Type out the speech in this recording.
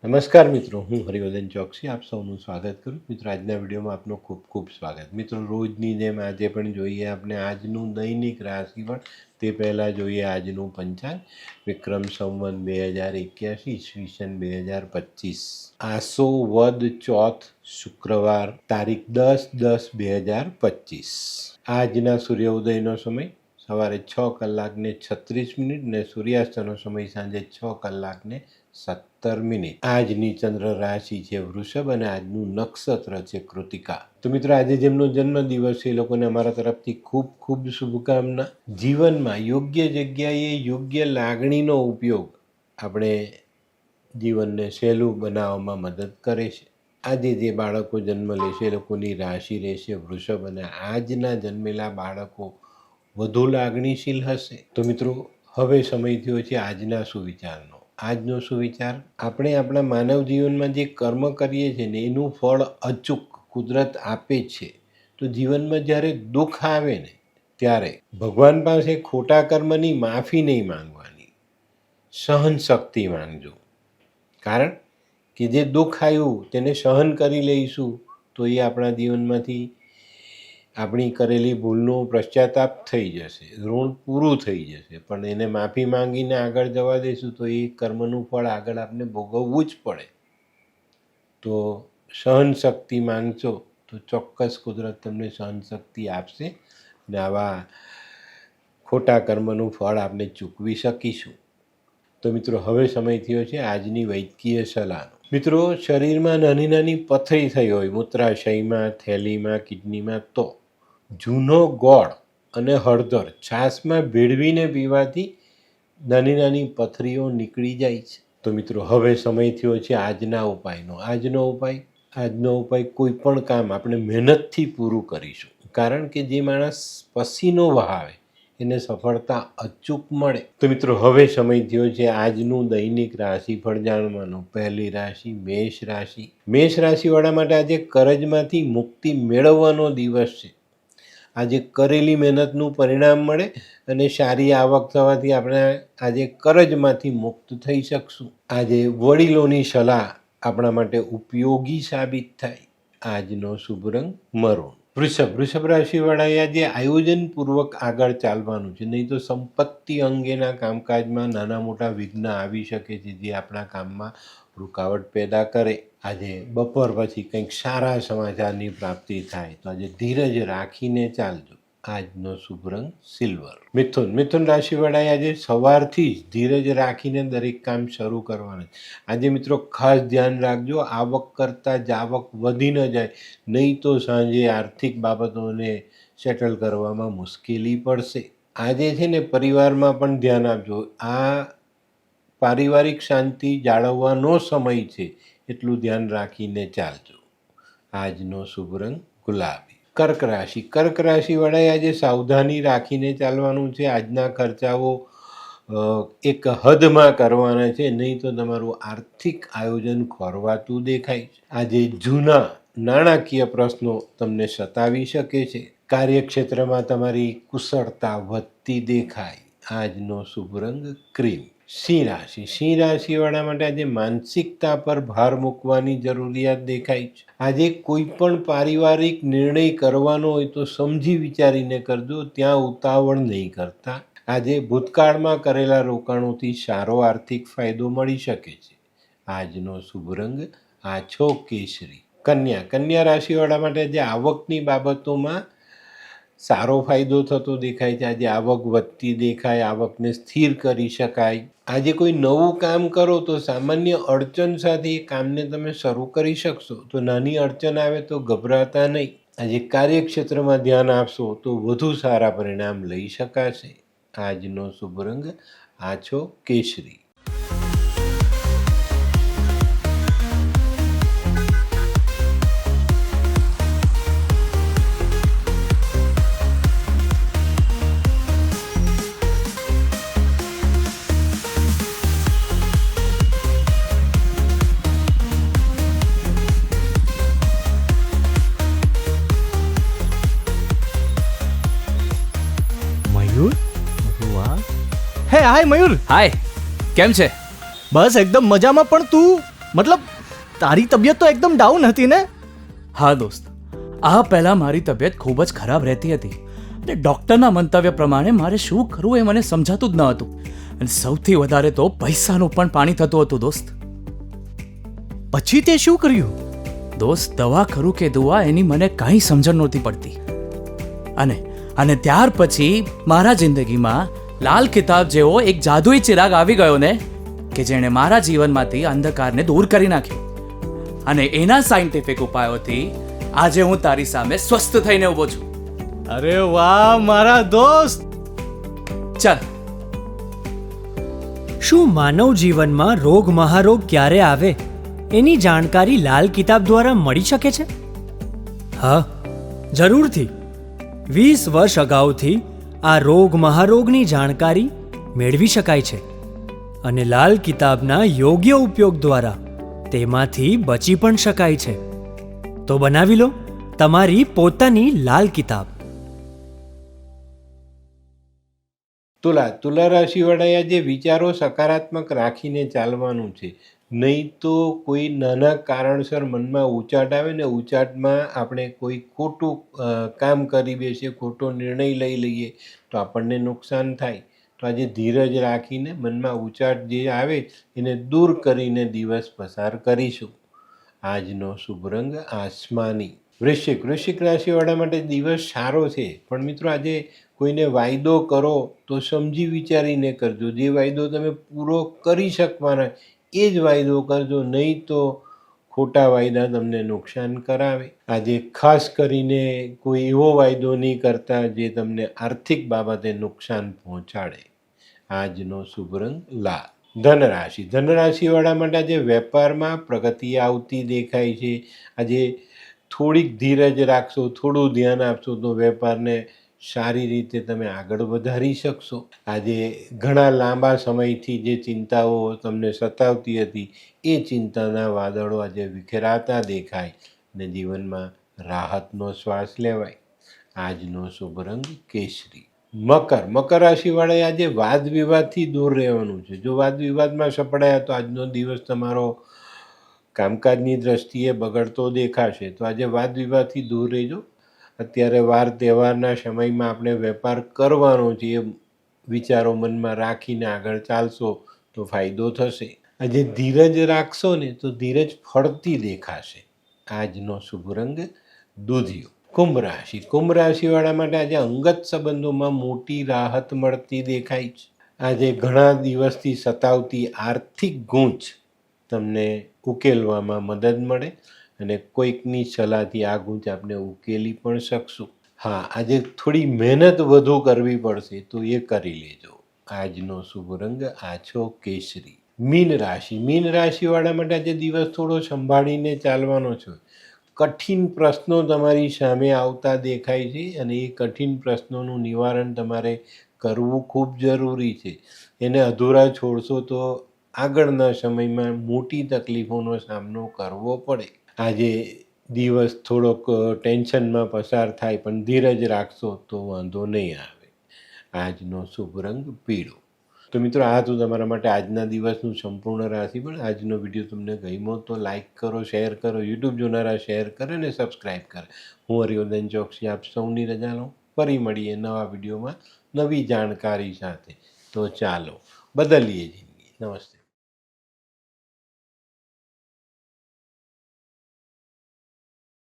નમસ્કાર મિત્રો, હું હરિવર્ધન ચોકસી આપ સૌનું સ્વાગત કરું. મિત્રો, આજના વિડીયોમાં આપનું ખૂબ ખૂબ સ્વાગત. મિત્રો, રોજની જેમ આજે પણ જોઈએ આપણે આજનું દૈનિક રાશિફળ. તે પહેલાં જોઈએ આજનું પંચાંગ. વિક્રમ સંવત 2081 ઈસવીસન 2025, આસો વદ ચોથ, શુક્રવાર, તારીખ 10/10/2025. આજના સૂર્યોદયનો સમય સવારે 6:36 ને સૂર્યાસ્તનો સમય સાંજે 6:17. આજની ચંદ્ર રાશિ છે વૃષભ અને આજનું નક્ષત્ર છે કૃતિકા. તો મિત્રો, આજે જેમનો જન્મદિવસ છે એ લોકોને અમારા તરફથી ખૂબ ખૂબ શુભકામના. જીવનમાં યોગ્ય જગ્યાએ યોગ્ય લાગણીનો ઉપયોગ આપણે જીવનને સહેલું બનાવવામાં મદદ કરે છે. આજે જે બાળકો જન્મ લેશે એ લોકોની રાશિ રહેશે વૃષભ અને આજના જન્મેલા બાળકો વધુ લાગણીશીલ હશે. તો મિત્રો, હવે સમય થયો છે આજના સુવિચારનો. આજનો સુવિચાર: આપણે આપણા માનવ જીવનમાં જે કર્મ કરીએ છીએ ને એનું ફળ અચૂક કુદરત આપે છે. તો જીવનમાં જ્યારે દુઃખ આવે ને ત્યારે ભગવાન પાસે ખોટા કર્મની માફી નહીં માંગવાની, સહન શક્તિ માંગજો. કારણ કે જે દુઃખ આવ્યું તેને સહન કરી લઈશું તો એ આપણા જીવનમાંથી આપણી કરેલી ભૂલનો પશ્ચાતાપ થઈ જશે, ઋણ પૂરું થઈ જશે. પણ એને માફી માંગીને આગળ જવા દઈશું તો એ કર્મનું ફળ આગળ આપણે ભોગવવું જ પડે. તો સહન શક્તિ માંગશો તો ચોક્કસ કુદરત તમને સહન શક્તિ આપશે અને આવા ખોટા કર્મનું ફળ આપણે ચૂકવી શકીશું. તો મિત્રો, હવે સમય થયો છે આજની વૈદ્યકીય સલાહનો. મિત્રો, શરીરમાં નાની નાની પથરી થઈ હોય મૂત્રાશયમાં, થેલીમાં, કિડનીમાં, તો જૂનો ગોળ અને હળદર છાશમાં ભેળવીને પીવાથી નાની નાની પથરીઓ નીકળી જાય છે. તો મિત્રો, હવે સમય થયો છે આજના ઉપાયનો. આજનો ઉપાય કોઈ પણ કામ આપણે મહેનતથી પૂરું કરીશું. કારણ કે જે માણસ પસીનો વહાવે એને સફળતા અચૂક મળે. તો મિત્રો, હવે સમય થયો છે આજનું દૈનિક રાશિફળ જાણવાનો. પહેલી રાશિ મેષ રાશિ. મેષ રાશિવાળા માટે આજે કરજમાંથી મુક્તિ મેળવવાનો દિવસ છે. આજે કરેલી મહેનતનું પરિણામ મળે અને સારી આવક થવાથી આપણે આજે કરજમાંથી મુક્ત થઈ શકશું. આજે વડીલોની સલાહ આપણા માટે ઉપયોગી સાબિત થાય. આજનો શુભ રંગ મરૂન. વૃષભ રાશિવાળાએ આજે આયોજનપૂર્વક આગળ ચાલવાનું છે, નહીં તો સંપત્તિ અંગેના કામકાજમાં નાના મોટા વિઘ્ન આવી શકે છે જે આપણા કામમાં રૂકાવટ પેદા કરે. આજે બપોર પછી કંઈક સારા સમાચારની પ્રાપ્તિ થાય. તો આજે ધીરજ રાખીને ચાલજો. આજનો શુભ રંગ સિલ્વર. મિથુન રાશિવાળાએ આજે સવારથી જ ધીરજ રાખીને દરેક કામ શરૂ કરવાના. આજે મિત્રો, ખાસ ધ્યાન રાખજો આવક કરતાં જાવક વધી ન જાય, નહીં તો સાંજે આર્થિક બાબતોને સેટલ કરવામાં મુશ્કેલી પડશે. આજે છે ને પરિવારમાં પણ ધ્યાન આપજો. આ પારિવારિક શાંતિ જાળવવાનો સમય છે, એટલું ધ્યાન રાખીને ચાલજો. આજનો શુભ રંગ ગુલાબી. કર્ક રાશિવાળાએ આજે સાવધાની રાખીને ચાલવાનું છે. આજના ખર્ચાઓ એક હદમાં કરવાના છે, નહીં તો તમારું આર્થિક આયોજન ખોરવાતું દેખાય છે. આજે જૂના નાણાકીય પ્રશ્નો તમને સતાવી શકે છે. કાર્યક્ષેત્રમાં તમારી કુશળતા વધતી દેખાય. આજનો શુભ રંગ ક્રીમ. સિંહ રાશિવાળા માટે આજે માનસિકતા પર ભાર મૂકવાની જરૂરિયાત દેખાય છે. આજે કોઈ પણ પારિવારિક નિર્ણય કરવાનો હોય તો સમજી વિચારીને કરજો, ત્યાં ઉતાવળ નહીં કરતા. આજે ભૂતકાળમાં કરેલા રોકાણોથી સારો આર્થિક ફાયદો મળી શકે છે. આજનો શુભ રંગ આછો કેસરી. કન્યા રાશિવાળા માટે આજે આવકની બાબતોમાં સારો ફાયદો થતો દેખાય છે. આજે આવક વધતી દેખાય, આવકને સ્થિર કરી શકાય. આજે કોઈ નવું કામ કરો તો સામાન્ય અડચણ સાથે એ કામને તમે શરૂ કરી શકશો. તો નાની અડચણ આવે તો ગભરાતા નહીં. આજે કાર્યક્ષેત્રમાં ધ્યાન આપશો તો વધુ સારા પરિણામ લઈ શકાશે. આજનો શુભ રંગ આછો કેસરી. મયુર, વાહ. હે હાય મયુર. હાય, કેમ છે? બસ એકદમ મજામાં. પણ તું મતલબ તારી તબિયત તો એકદમ ડાઉન હતી ને? હા દોસ્ત, આ પહેલાં મારી તબિયત ખૂબ જ ખરાબ રહેતી હતી અને ડૉક્ટરના મંતવ્ય પ્રમાણે મારે શું કરવું એ મને સમજાતું જ ન હતું. અને સૌથી વધારે તો પૈસાનું પણ પાણી થતું હતું દોસ્ત. પછી તે શું કર્યું? દોસ્ત, દવા કરું કે દુઆ એની મને કાંઈ સમજણ નહોતી પડતી. અને ત્યાર પછી મારા જિંદગીમાં લાલ કિતાબ જેવો એક જાદુઈ ચિરાગ આવી ગયો ને, કે જેણે મારા જીવનમાંથી અંધકારને દૂર કરી નાખ્યો. અને એના સાયન્ટિફિક ઉપાયોથી આજે હું તારી સામે સ્વસ્થ થઈને ઊભો છું. અરે વાહ મારા દોસ્ત! ચાલ. શું માનવ જીવનમાં રોગ મહારોગ ક્યારે આવે એની જાણકારી લાલ કિતાબ દ્વારા મળી શકે છે? હા, જરૂરથી. 20 વર્ષ અગાઉથી આ રોગ મહારોગની જાણકારી મેળવી શકાય છે અને લાલ કિતાબના યોગ્ય ઉપયોગ દ્વારા તેમાંથી બચી પણ શકાય છે. તો બનાવી લો તમારી પોતાની લાલ કિતાબ. તુલા રાશિવાળાએ આજે વિચારો સકારાત્મક રાખીને ચાલવાનું છે. નહીં તો કોઈ નાના કારણસર મનમાં ઉચાટ આવે ને, ઉચાટમાં આપણે કોઈ ખોટું કામ કરી બેસીએ, ખોટો નિર્ણય લઈ લઈએ તો આપણને નુકસાન થાય. તો આજે ધીરજ રાખીને મનમાં ઉચાટ જે આવે એને દૂર કરીને દિવસ પસાર કરીશું. આજનો શુભ રંગ આસમાની. વૃશ્ચિક રાશિવાળા માટે દિવસ સારો છે, પણ મિત્રો આજે કોઈને વાયદો કરો તો સમજી વિચારીને કરજો. જે વાયદો તમે પૂરો કરી શકવાના એ જ વાયદો કરજો, નહીં તો ખોટા વાયદા તમને નુકસાન કરાવે. આજે ખાસ કરીને કોઈ એવો વાયદો નહીં કરતા જે તમને આર્થિક બાબતે નુકસાન પહોંચાડે. આજનો શુભ રંગ લાલ. ધનરાશિવાળા માટે આજે વેપારમાં પ્રગતિ આવતી દેખાય છે. આજે થોડીક ધીરજ રાખશો, થોડું ધ્યાન આપશો તો વેપારને સારી રીતે તમે આગળ વધારી શકશો. આજે ઘણા લાંબા સમયથી જે ચિંતાઓ તમને સતાવતી હતી એ ચિંતાના વાદળો આજે વિખેરાતા દેખાય અને જીવનમાં રાહતનો શ્વાસ લેવાય. આજનો શુભ રંગ કેસરી. મકર રાશિવાળાએ આજે વાદ વિવાદથી દૂર રહેવાનું છે. જો વાદ વિવાદમાં સપડાયા તો આજનો દિવસ તમારો કામકાજની દ્રષ્ટિએ બગડતો દેખાશે. તો આજે વાદ વિવાદથી દૂર રહેજો. અત્યારે વાર તહેવારના સમયમાં આપણે વેપાર કરવાનો છે એ વિચારો મનમાં રાખીને આગળ ચાલશો તો ફાયદો થશે. આજે ધીરજ રાખશો ને તો ધીરજ ફળતી દેખાશે. આજનો શુભ રંગ દૂધિયો. કુંભ રાશિવાળા માટે આજે અંગત સંબંધોમાં મોટી રાહત મળતી દેખાય છે. આજે ઘણા દિવસથી સતાવતી આર્થિક ગૂંચ તમને ઉકેલવામાં મદદ મળે અને કોઈકની સલાહથી આ ગૂંચ આપણે ઉકેલી પણ શકશું. હા, આજે થોડી મહેનત વધુ કરવી પડશે તો એ કરી લેજો. આજનો શુભ રંગ આછો કેસરી. મીન રાશિવાળા માટે આજે દિવસ થોડો સંભાળીને ચાલવાનો છે. કઠિન પ્રશ્નો તમારી સામે આવતા દેખાય છે અને એ કઠિન પ્રશ્નોનું નિવારણ તમારે કરવું ખૂબ જરૂરી છે. એને અધૂરા છોડશો તો આગળના સમયમાં મોટી તકલીફોનો સામનો કરવો પડે. આજે દિવસ થોડોક ટેન્શનમાં પસાર થાય પણ ધીરજ રાખશો તો વાંધો નહીં આવે. આજનો શુભ રંગ પીળો. તો મિત્રો, આ તો તમારા માટે આજના દિવસનું સંપૂર્ણ રાશિફળ. આજનો વિડીયો તમને ગમ્યો તો લાઈક કરો, શેર કરો, યુટ્યુબ જોનારા શેર કરે અને સબસ્ક્રાઈબ કરે. હું હરિવર્ધન ચોકસી આપ સૌની રજા લઉં. ફરી મળીએ નવા વિડીયોમાં નવી જાણકારી સાથે. તો ચાલો બદલીએ જિંદગી. નમસ્તે.